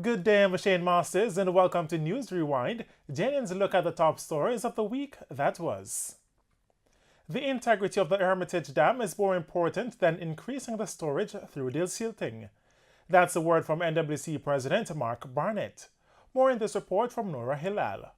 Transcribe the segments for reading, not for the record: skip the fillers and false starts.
Good day, I'm Shane Masters, and welcome to News Rewind, JNN's look at the top stories of the week that was. The integrity of the Armitage Dam is more important than increasing the storage through desilting. That's a word from NWC President Mark Barnett. More in this report from Nora Hilal.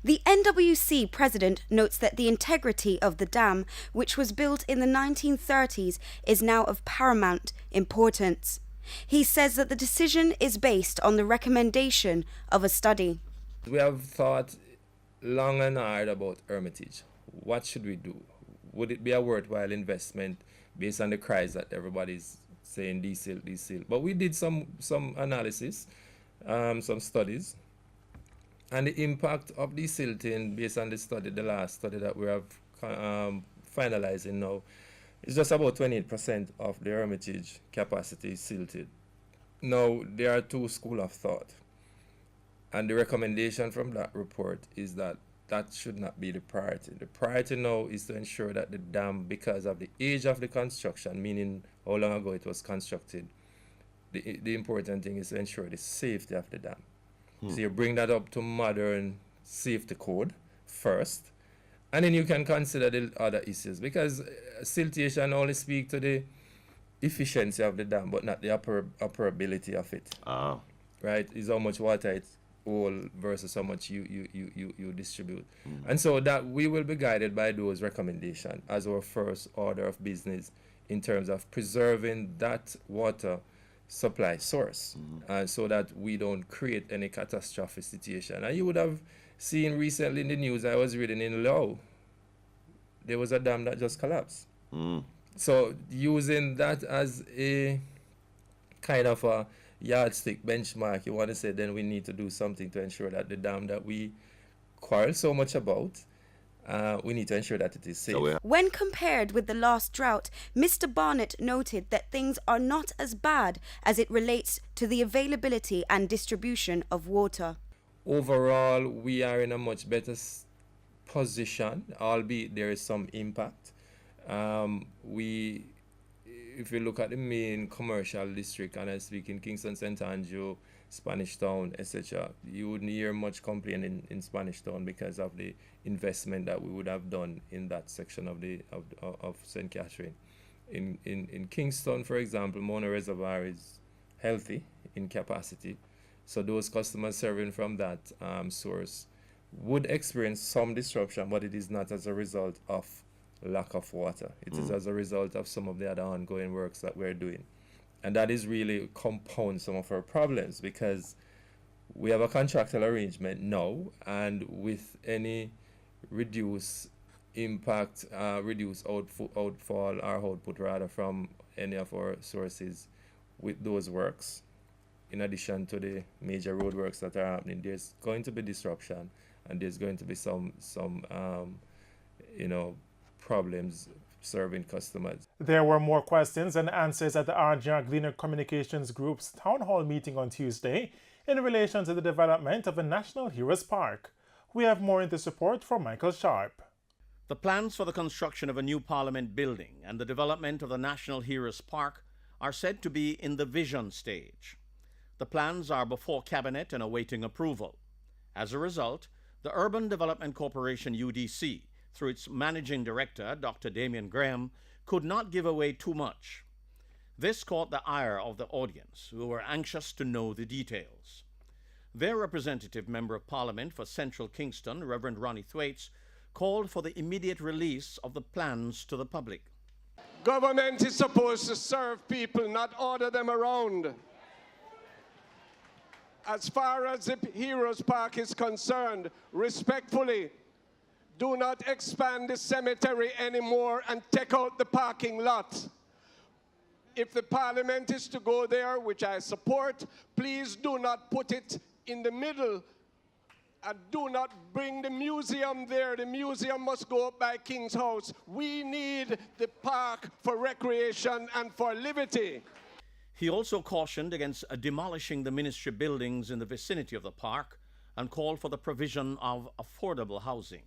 The NWC president notes that the integrity of the dam, which was built in the 1930s, is now of paramount importance. He says that the decision is based on the recommendation of a study. We have thought long and hard about Armitage. What should we do? Would it be a worthwhile investment based on the cries that everybody's saying desilt, desilt? But we did some analysis, some studies, and the impact of desilting based on the study, the last study that we have finalizing now, is just about 28% of the Armitage capacity silted. Now, there are two schools of thought, and the recommendation from that report is that that should not be the priority. The priority now is to ensure that the dam, because of the age of the construction, meaning how long ago it was constructed, the important thing is to ensure the safety of the dam. So you bring that up to modern safety code first, and then you can consider the other issues, because siltation only speaks to the efficiency of the dam, but not the operability of it. Right? Is how much water it hold versus how much you distribute. And so that we will be guided by those recommendations as our first order of business in terms of preserving that water supply source, so that we don't create any catastrophic situation. And you would have seen recently in the news, I was reading in Laos, there was a dam that just collapsed. So using that as a kind of a yardstick benchmark, you want to say then we need to do something to ensure that the dam that we quarrel so much about, we need to ensure that it is safe. When compared with the last drought, Mr. Barnett noted that things are not as bad as it relates to the availability and distribution of water. Overall, we are in a much better position, albeit there is some impact. If you look at the main commercial district, and I speak in Kingston, St. Andrew, Spanish Town, etc., you wouldn't hear much complaining in Spanish Town because of the investment that we would have done in that section of St. Catherine. In Kingston, for example, Monroe Reservoir is healthy in capacity, so those customers serving from that source would experience some disruption, but it is not as a result of lack of water. It is as a result of some of the other ongoing works that we're doing. And that is really compound some of our problems, because we have a contractual arrangement now, and with any reduced impact, reduced outfall or output rather from any of our sources with those works, in addition to the major road works that are happening, there's going to be disruption, and there's going to be some problems serving customers. There were more questions and answers at the RGR Gleaner Communications Group's town hall meeting on Tuesday in relation to the development of a National Heroes Park. We have more in this report from Michael Sharp. The plans for the construction of a new Parliament building and the development of the National Heroes Park are said to be in the vision stage. The plans are before Cabinet and awaiting approval. As a result, the Urban Development Corporation UDC, through its managing director, Dr. Damian Graham, could not give away too much. This caught the ire of the audience, who were anxious to know the details. Their representative member of Parliament for Central Kingston, Reverend Ronnie Thwaites, called for the immediate release of the plans to the public. Government is supposed to serve people, not order them around. As far as the Heroes Park is concerned, respectfully, do not expand the cemetery anymore and take out the parking lot. If the Parliament is to go there, which I support, please do not put it in the middle, and do not bring the museum there. The museum must go up by King's House. We need the park for recreation and for liberty. He also cautioned against demolishing the ministry buildings in the vicinity of the park and called for the provision of affordable housing.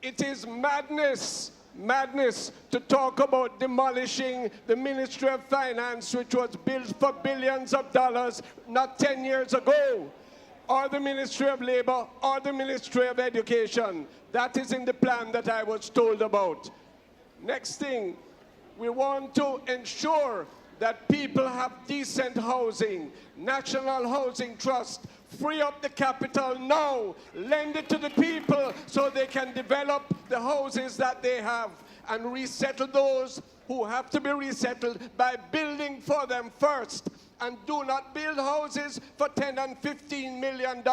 It is madness madness to talk about demolishing the Ministry of Finance, which was built for billions of dollars not 10 years ago, or the Ministry of Labor, or the Ministry of Education. That is in the plan that I was told about. Next thing, we want to ensure that people have decent housing. National Housing Trust, free up the capital now, lend it to the people so they can develop the houses that they have and resettle those who have to be resettled by building for them first. And do not build houses for $10 and $15 million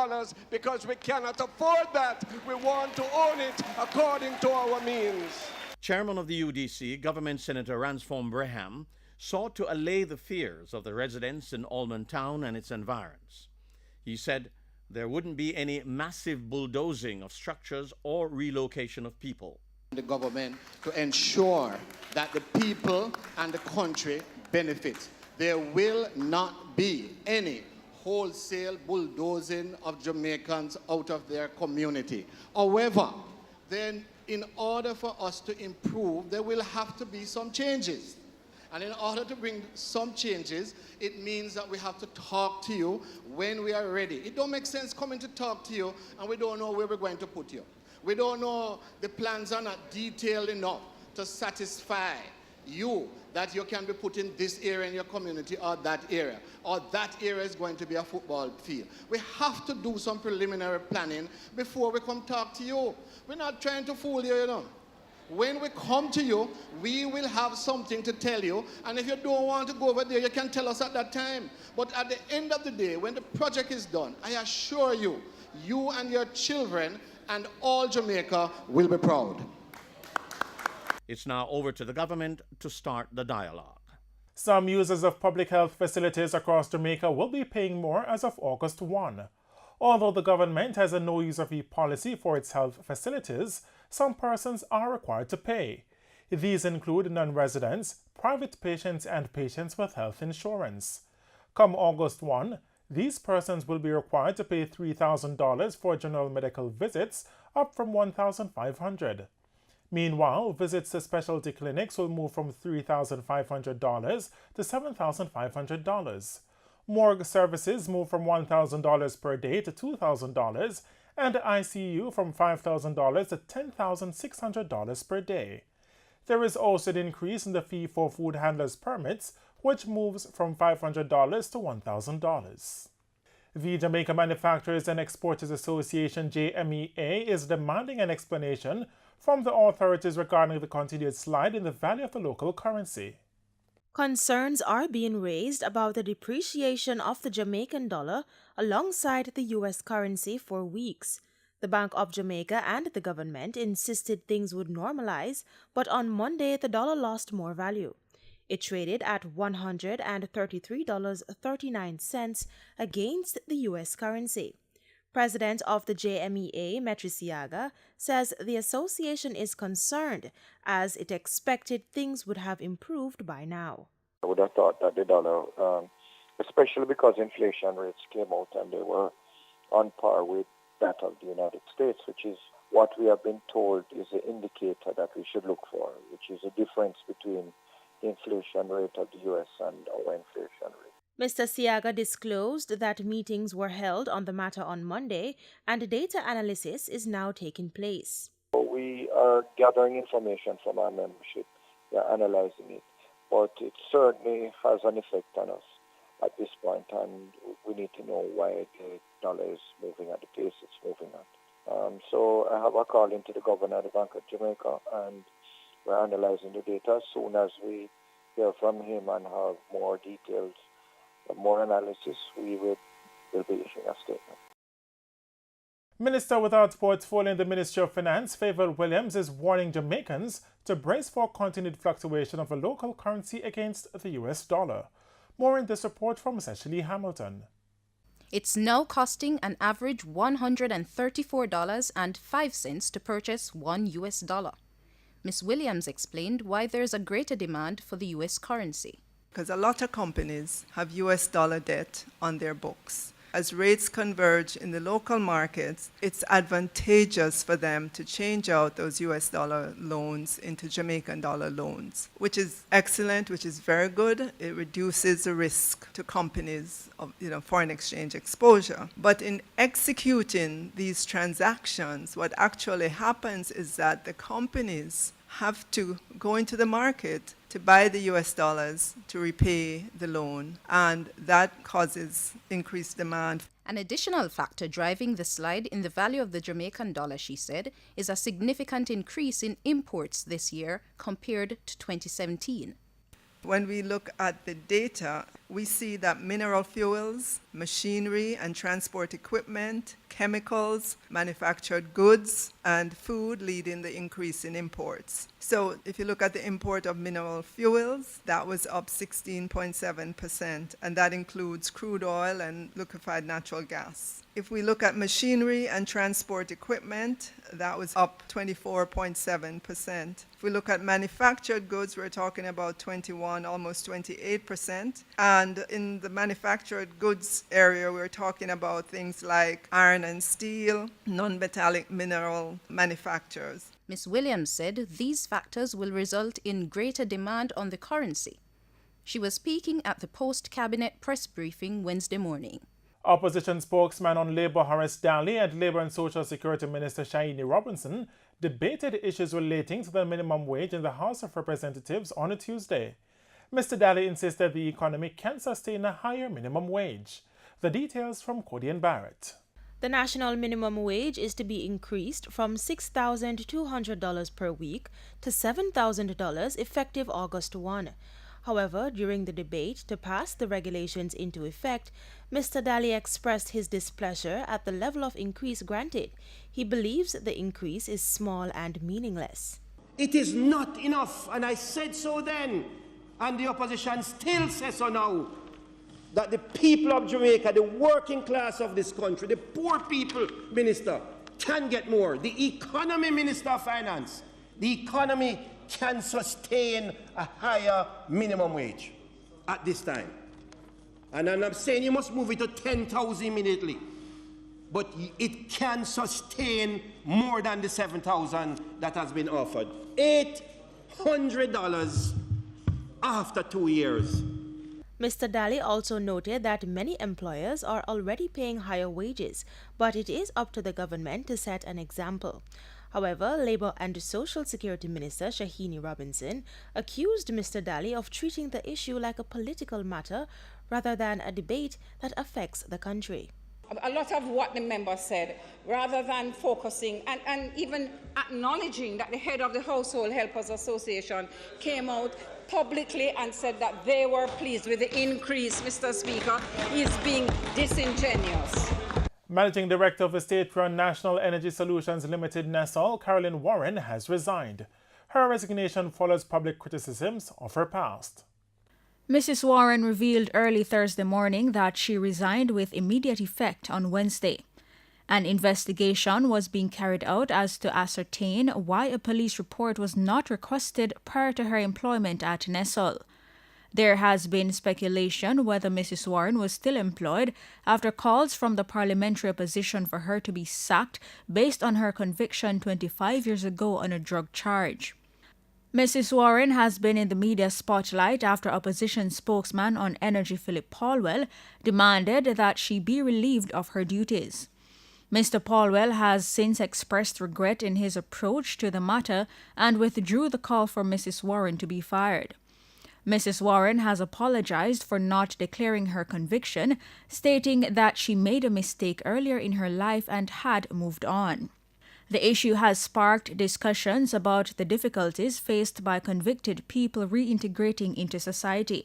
because we cannot afford that. We want to own it according to our means. Chairman of the UDC, Government Senator Ransford Braham, sought to allay the fears of the residents in Allman Town and its environs. He said there wouldn't be any massive bulldozing of structures or relocation of people. The government to ensure that the people and the country benefit. There will not be any wholesale bulldozing of Jamaicans out of their community. However, then in order for us to improve, there will have to be some changes. And in order to bring some changes, it means that we have to talk to you when we are ready. It don't make sense coming to talk to you and we don't know where we're going to put you. We don't know, the plans are not detailed enough to satisfy you that you can be put in this area in your community or that area is going to be a football field. We have to do some preliminary planning before we come talk to you. We're not trying to fool you, you know. When we come to you, we will have something to tell you, and if you don't want to go over there, you can tell us at that time. But at the end of the day, when the project is done, I assure you, you and your children and all Jamaica will be proud. It's now over to the government to start the dialogue. Some users of public health facilities across Jamaica will be paying more as of August 1. Although the government has a no-user fee policy for its health facilities, some persons are required to pay. These include non-residents, private patients, and patients with health insurance. Come August 1, these persons will be required to pay $3,000 for general medical visits, up from $1,500. Meanwhile, visits to specialty clinics will move from $3,500 to $7,500. Morgue services move from $1,000 per day to $2,000, and ICU from $5,000 to $10,600 per day. There is also an increase in the fee for food handlers' permits, which moves from $500 to $1,000. The Jamaica Manufacturers and Exporters Association, JMEA, is demanding an explanation from the authorities regarding the continued slide in the value of the local currency. Concerns are being raised about the depreciation of the Jamaican dollar alongside the U.S. currency for weeks. The Bank of Jamaica and the government insisted things would normalize, but on Monday the dollar lost more value. It traded at $133.39 against the U.S. currency. President of the JMEA, Metri Siaga, says the association is concerned as it expected things would have improved by now. I would have thought that the dollar, especially because inflation rates came out and they were on par with that of the United States, which is what we have been told is the indicator that we should look for, which is a difference between the inflation rate of the U.S. and our inflation rate. Mr. Siaga disclosed that meetings were held on the matter on Monday and data analysis is now taking place. We are gathering information from our membership. We are analyzing it, but it certainly has an effect on us at this point, and we need to know why the dollar is moving at the pace it's moving at. So I have a call into the governor of the Bank of Jamaica, and we're analyzing the data. As soon as we hear from him and have more details, more analysis, we will be issuing a statement. Minister without portfolio in the Ministry of Finance, Favour Williams, is warning Jamaicans to brace for continued fluctuation of the local currency against the US dollar. More in this report from Cecily Hamilton. It's now costing an average $134.05 to purchase $1. Ms. Williams explained why there's a greater demand for the US currency. Because a lot of companies have US dollar debt on their books. As rates converge in the local markets, it's advantageous for them to change out those US dollar loans into Jamaican dollar loans, which is excellent, which is very good. It reduces the risk to companies of foreign exchange exposure. But in executing these transactions, what actually happens is that the companies have to go into the market to buy the US dollars to repay the loan, and that causes increased demand. An additional factor driving the slide in the value of the Jamaican dollar, she said, is a significant increase in imports this year compared to 2017. When we look at the data, we see that mineral fuels, machinery and transport equipment, chemicals, manufactured goods, and food leading the increase in imports. So if you look at the import of mineral fuels, that was up 16.7%, and that includes crude oil and liquefied natural gas. If we look at machinery and transport equipment, that was up 24.7%. If we look at manufactured goods, we're talking about 21, almost 28%. And in the manufactured goods area, we're talking about things like iron and steel, non-metallic mineral manufacturers. Ms. Williams said these factors will result in greater demand on the currency. She was speaking at the post-cabinet press briefing Wednesday morning. Opposition spokesman on Labour Horace Daly and Labour and Social Security Minister Shaini Robinson debated issues relating to the minimum wage in the House of Representatives on a Tuesday. Mr. Daly insisted the economy can sustain a higher minimum wage. The details from Codian Barrett. The national minimum wage is to be increased from $6,200 per week to $7,000 effective August 1. However, during the debate to pass the regulations into effect, Mr. Daly expressed his displeasure at the level of increase granted. He believes the increase is small and meaningless. It is not enough, and I said so then, and the opposition still says so now, that the people of Jamaica, the working class of this country, the poor people, Minister, can get more. The economy, Minister of Finance, the economy can sustain a higher minimum wage at this time. And I'm saying you must move it to 10,000 immediately. But it can sustain more than the 7,000 that has been offered. $800 after 2 years. Mr. Daly also noted that many employers are already paying higher wages, but it is up to the government to set an example. However, Labour and Social Security Minister Shaini Robinson accused Mr. Daly of treating the issue like a political matter rather than a debate that affects the country. A lot of what the member said, rather than focusing and even acknowledging that the head of the Household Helpers Association came out publicly and said that they were pleased with the increase, Mr. Speaker, is being disingenuous. Managing Director of the state-run National Energy Solutions Limited, Nestle, Carolyn Warren, has resigned. Her resignation follows public criticisms of her past. Mrs. Warren revealed early Thursday morning that she resigned with immediate effect on Wednesday. An investigation was being carried out as to ascertain why a police report was not requested prior to her employment at Nestle. There has been speculation whether Mrs. Warren was still employed after calls from the parliamentary opposition for her to be sacked based on her conviction 25 years ago on a drug charge. Mrs. Warren has been in the media spotlight after opposition spokesman on energy Philip Paulwell demanded that she be relieved of her duties. Mr. Paulwell has since expressed regret in his approach to the matter and withdrew the call for Mrs. Warren to be fired. Mrs. Warren has apologized for not declaring her conviction, stating that she made a mistake earlier in her life and had moved on. The issue has sparked discussions about the difficulties faced by convicted people reintegrating into society.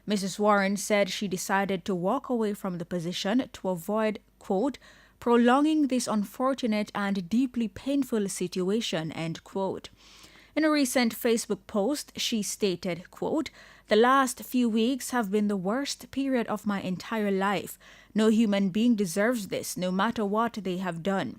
Mrs. Warren said she decided to walk away from the position to avoid, quote, prolonging this unfortunate and deeply painful situation, end quote. In a recent Facebook post, she stated, quote, the last few weeks have been the worst period of my entire life. No human being deserves this, no matter what they have done.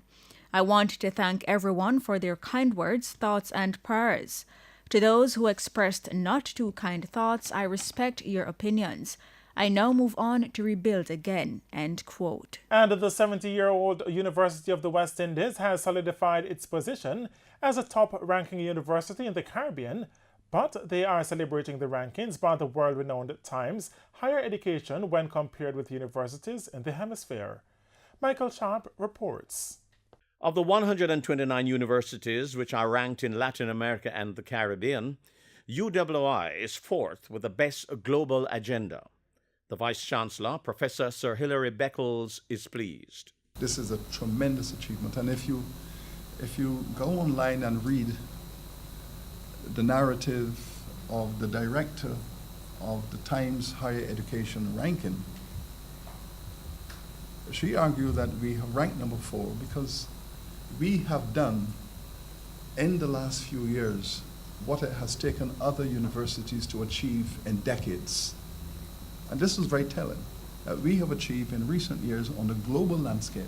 I want to thank everyone for their kind words, thoughts, and prayers. To those who expressed not too kind thoughts, I respect your opinions. I now move on to rebuild again, end quote. And the 70-year-old University of the West Indies has solidified its position as a top-ranking university in the Caribbean, but they are celebrating the rankings by the world-renowned Times Higher Education when compared with universities in the hemisphere. Michael Sharp reports. Of the 129 universities which are ranked in Latin America and the Caribbean, UWI is fourth with the best global agenda. The Vice-Chancellor, Professor Sir Hilary Beckles, is pleased. This is a tremendous achievement, and if you go online and read the narrative of the director of the Times Higher Education Ranking, she argued that we have ranked number 4 because we have done in the last few years what it has taken other universities to achieve in decades. And this is very telling, that we have achieved in recent years on the global landscape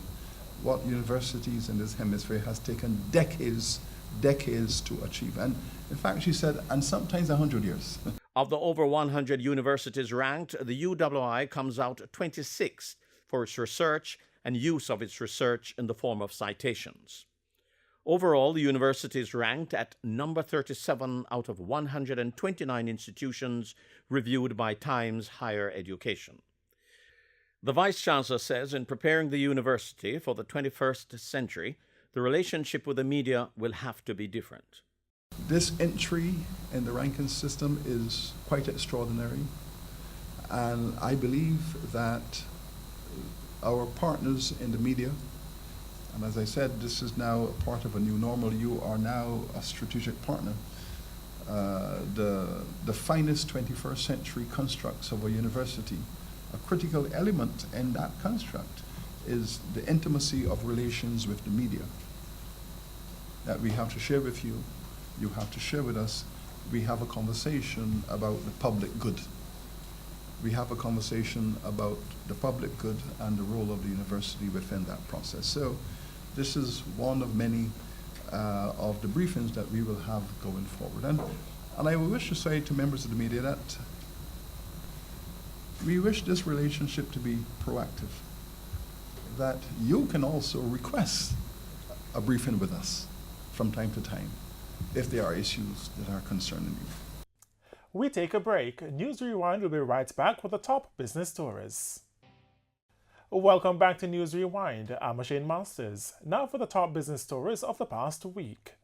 what universities in this hemisphere has taken decades to achieve. And in fact, she said, and sometimes 100 years. Of the over 100 universities ranked, the UWI comes out 26th for its research and use of its research in the form of citations. Overall, the university is ranked at number 37 out of 129 institutions reviewed by Times Higher Education. The Vice-Chancellor says in preparing the university for the 21st century, the relationship with the media will have to be different. This entry in the ranking system is quite extraordinary, and I believe that our partners in the media, and as I said, this is now a part of a new normal. You are now a strategic partner. The finest 21st century constructs of a university, a critical element in that construct is the intimacy of relations with the media that we have to share with you. You have to share with us. We have a conversation about the public good. We have a conversation about the public good and the role of the university within that process. So this is one of many of the briefings that we will have going forward. And I wish to say to members of the media that we wish this relationship to be proactive, that you can also request a briefing with us from time to time if there are issues that are concerning you. We take a break. News Rewind will be right back with the top business stories. Welcome back to News Rewind. I'm Shane Masters. Now for the top business stories of the past week.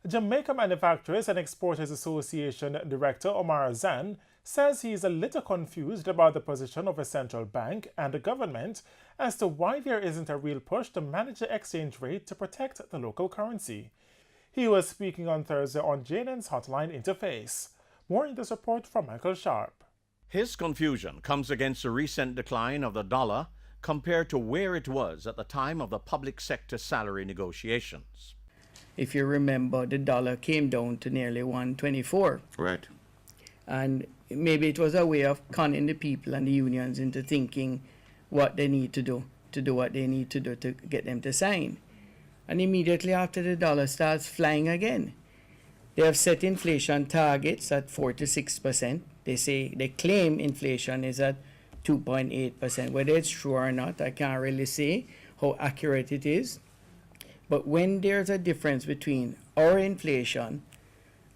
Jamaica Manufacturers and Exporters Association Director Omar Azan says he is a little confused about the position of a central bank and the government as to why there isn't a real push to manage the exchange rate to protect the local currency. He was speaking on Thursday on JNN's Hotline Interface. More in this report from Michael Sharp. His confusion comes against the recent decline of the dollar compared to where it was at the time of the public sector salary negotiations. If you remember, the dollar came down to nearly 124. Right. And maybe it was a way of conning the people and the unions into thinking what they need to do what they need to do to get them to sign. And immediately after, the dollar starts flying again. They have set inflation targets at 4 to 6%. They claim inflation is at 2.8%. Whether it's true or not, I can't really say how accurate it is. But when there's a difference between our inflation,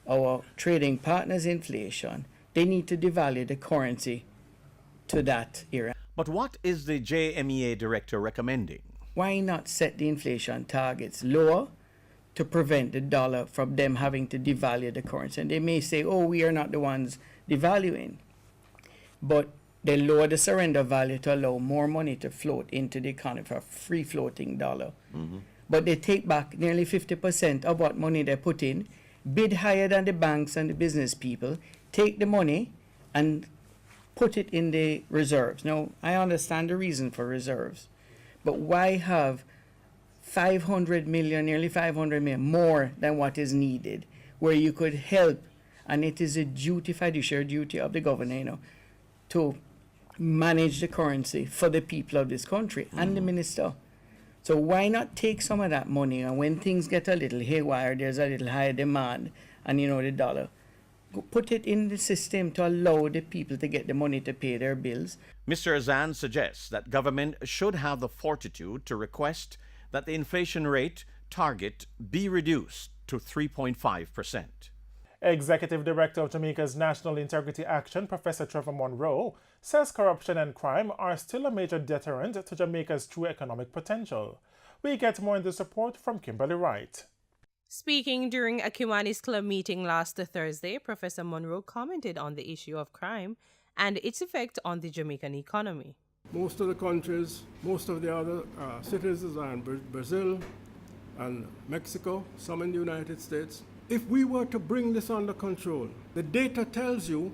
our trading partners' inflation, they need to devalue the currency to that era. But what is the JMEA Director recommending? Why not set the inflation targets lower to prevent the dollar from them having to devalue the currency? And they may say, oh, we are not the ones devaluing. But they lower the surrender value to allow more money to float into the economy for a free floating dollar. Mm-hmm. But they take back nearly 50% of what money they put in, bid higher than the banks and the business people, take the money and put it in the reserves. Now, I understand the reason for reserves, but why have 500 million, nearly 500 million, more than what is needed, where you could help, and it is a duty, fiduciary duty of the governor, to manage the currency for the people of this country and the minister. So why not take some of that money, and when things get a little haywire, there's a little higher demand, and the dollar, put it in the system to allow the people to get the money to pay their bills. Mr. Azan suggests that government should have the fortitude to request that the inflation rate target be reduced to 3.5%. Executive Director of Jamaica's National Integrity Action, Professor Trevor Monroe, says corruption and crime are still a major deterrent to Jamaica's true economic potential. We get more in this report from Kimberly Wright. Speaking during a Kiwanis Club meeting last Thursday, Professor Monroe commented on the issue of crime and its effect on the Jamaican economy. Most of the countries, most of the other citizens are in Brazil and Mexico, some in the United States. If we were to bring this under control, the data tells you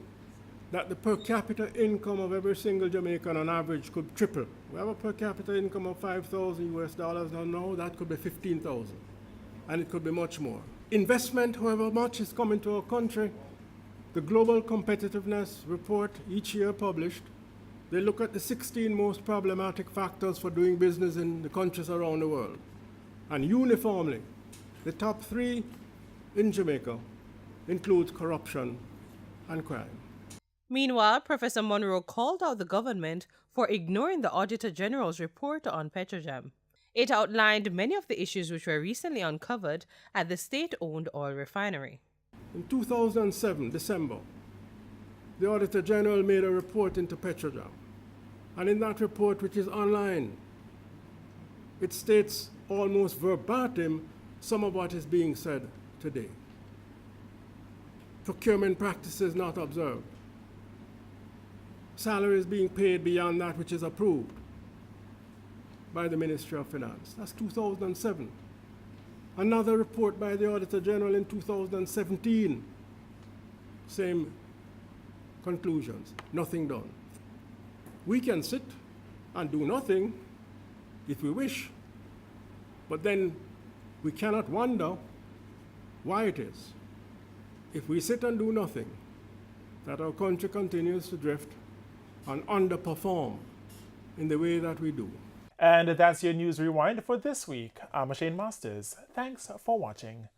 that the per capita income of every single Jamaican on average could triple. We have a per capita income of $5,000 US now, that could be 15,000. And it could be much more. Investment, however much is coming to our country, the Global Competitiveness Report each year published, they look at the 16 most problematic factors for doing business in the countries around the world. And uniformly, the top 3 in Jamaica include corruption and crime. Meanwhile, Professor Monroe called out the government for ignoring the Auditor General's report on Petrojam. It outlined many of the issues which were recently uncovered at the state-owned oil refinery. In 2007, December, the Auditor General made a report into Petrojam. And in that report, which is online, it states almost verbatim some of what is being said today. Procurement practices not observed. Salaries being paid beyond that which is approved by the Ministry of Finance. That's 2007. Another report by the Auditor General in 2017. Same conclusions. Nothing done. We can sit and do nothing if we wish, but then we cannot wonder why it is, if we sit and do nothing, that our country continues to drift and underperform in the way that we do. And that's your News Rewind for this week. I'm Shane Masters. Thanks for watching.